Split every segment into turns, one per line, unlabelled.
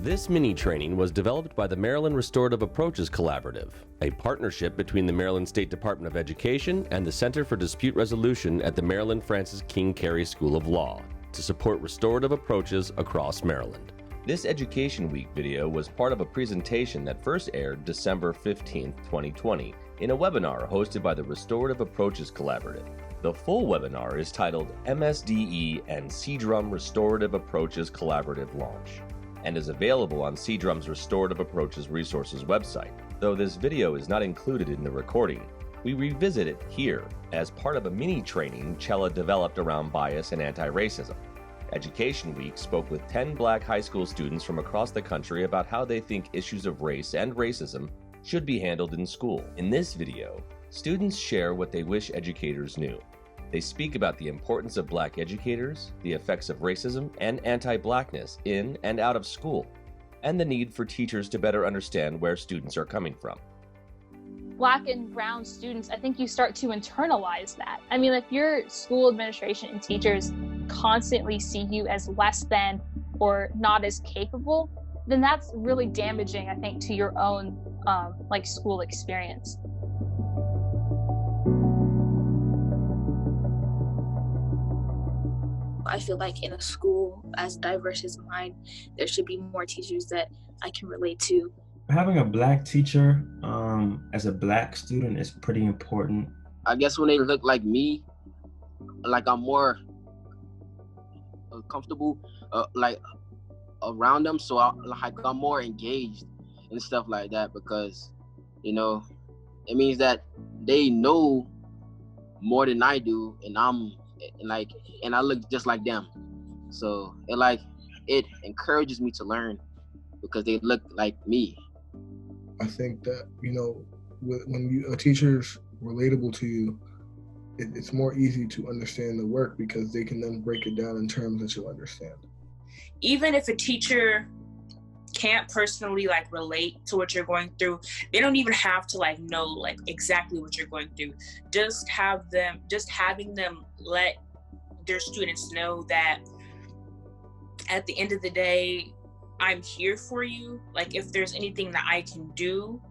This mini-training was developed by the Maryland Restorative Approaches Collaborative, a partnership between the Maryland State Department of Education and the Center for Dispute Resolution at the Maryland Francis King Carey School of Law to support restorative approaches across Maryland. This Education Week video was part of a presentation that first aired December 15, 2020, in a webinar hosted by the Restorative Approaches Collaborative. The full webinar is titled MSDE and CDRUM Restorative Approaches Collaborative Launch, and is available on CDRUM's Restorative Approaches Resources website. Though this video is not included in the recording, we revisit it here as part of a mini training Chella developed around bias and anti-racism. Education Week spoke with 10 Black high school students from across the country about how they think issues of race and racism should be handled in school. In this video, students share what they wish educators knew. They speak about the importance of Black educators, the effects of racism and anti-Blackness in and out of school, and the need for teachers to better understand where students are coming from.
Black and brown students, I think you start to internalize that. I mean, if your school administration and teachers constantly see you as less than or not as capable, then that's really damaging, I think, to your own school experience.
I feel like in a school as diverse as mine, there should be more teachers that I can relate to.
Having a Black teacher as a Black student is pretty important.
I guess when they look like me, like I'm more comfortable around them, so I'm more engaged and stuff like that, because it means that they know more than I do, and I look just like them. So it encourages me to learn because they look like me.
I think that, when a teacher's relatable to you, it's more easy to understand the work because they can then break it down in terms that you'll understand.
Even if a teacher can't personally relate to what you're going through, they don't even have to know exactly what you're going through. Just having them let their students know that at the end of the day, I'm here for you. If there's anything that I can do,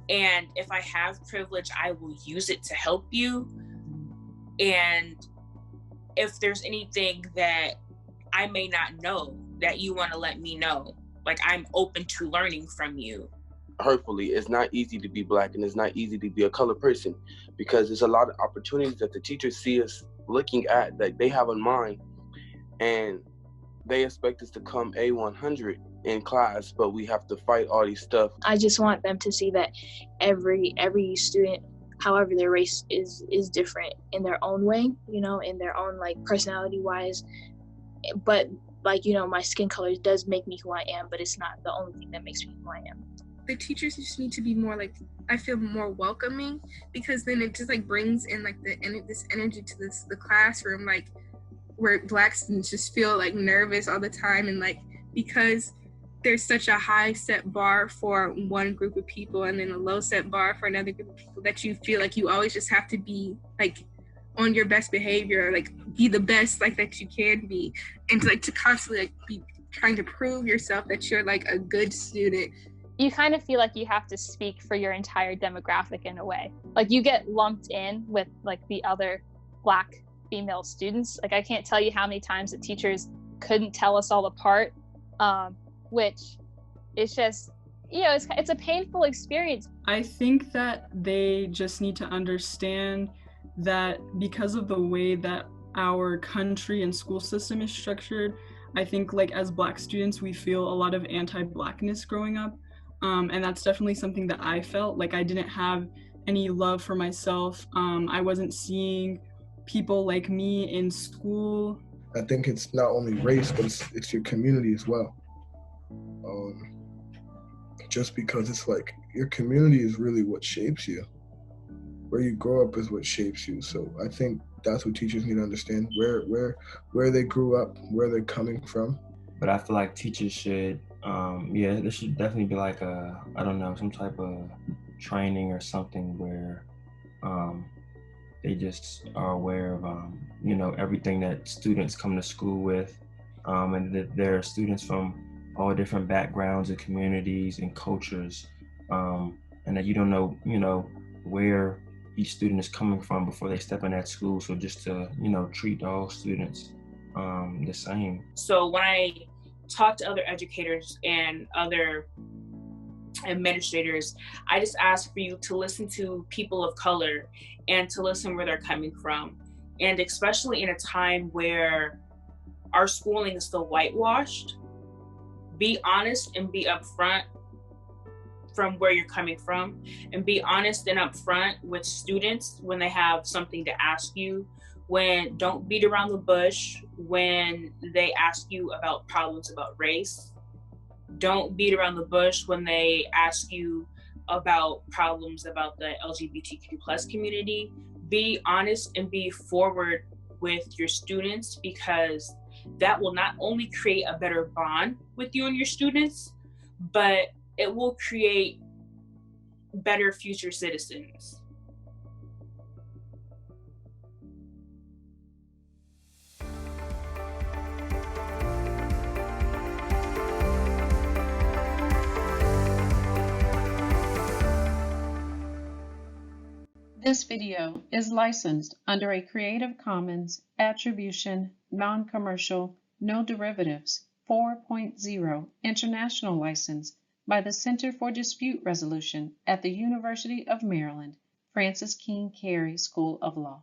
and if I have privilege, I will use it to help you. And if there's anything that I may not know that you want to let me know, I'm open to learning from you.
Hurtfully, it's not easy to be Black and it's not easy to be a colored person, because there's a lot of opportunities that the teachers see us looking at that they have in mind, and they expect us to come A100 in class, but we have to fight all these stuff.
I just want them to see that every student, however their race is different in their own way, in their own personality wise, but my skin color does make me who I am, but it's not the only thing that makes me who I am.
The teachers just need to be more I feel more welcoming, because then it just brings in this energy to the classroom, where Black students just feel nervous all the time, and because there's such a high set bar for one group of people and then a low set bar for another group of people, that you feel you always just have to be on your best behavior, be the best that you can be, and to constantly be trying to prove yourself that you're a good student.
You kind of feel you have to speak for your entire demographic in a way. You get lumped in with the other Black female students. I can't tell you how many times the teachers couldn't tell us all apart, which is just, it's a painful experience.
I think that they just need to understand that because of the way that our country and school system is structured, I think as Black students, we feel a lot of anti-Blackness growing up. And that's definitely something that I felt. I didn't have any love for myself. I wasn't seeing people like me in school.
I think it's not only race, but it's your community as well. Just because it's your community is really what shapes you. Where you grow up is what shapes you. So I think that's what teachers need to understand, where they grew up, where they're coming from.
But I feel teachers should, there should definitely be some type of training or something where they just are aware of, everything that students come to school with, and that there are students from all different backgrounds and communities and cultures, and that you don't know, where each student is coming from before they step in that school. So just to, treat all students the same.
So when I talk to other educators and other administrators, I just ask for you to listen to people of color and to listen where they're coming from. And especially in a time where our schooling is still whitewashed, be honest and be upfront from where you're coming from, and be honest and upfront with students when they have something to ask you. Don't beat around the bush when they ask you about problems about race. Don't beat around the bush when they ask you about problems about the LGBTQ plus community. Be honest and be forward with your students, because that will not only create a better bond with you and your students, but it will create better future citizens.
This video is licensed under a Creative Commons Attribution, Non-Commercial, No Derivatives 4.0 International License by the Center for Dispute Resolution at the University of Maryland, Francis King Carey School of Law.